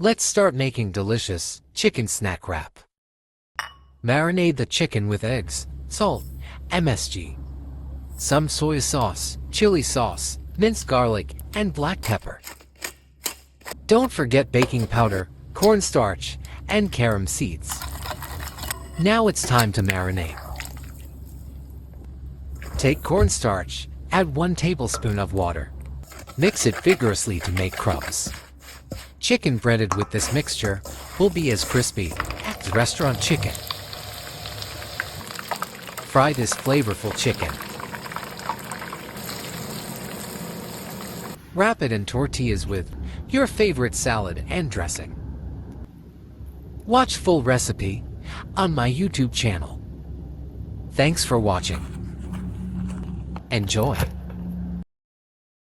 Let's start making delicious chicken snack wrap. Marinate the chicken with eggs, salt, MSG, some soy sauce, chili sauce, minced garlic, and black pepper. Don't forget baking powder, cornstarch, and carom seeds. Now it's time to marinate. Take cornstarch, add 1 tablespoon of water. Mix it vigorously to make crumbs. Chicken breaded with this mixture will be as crispy as restaurant chicken. Fry this flavorful chicken. Wrap it in tortillas with your favorite salad and dressing. Watch full recipe on my YouTube channel. Thanks for watching. Enjoy!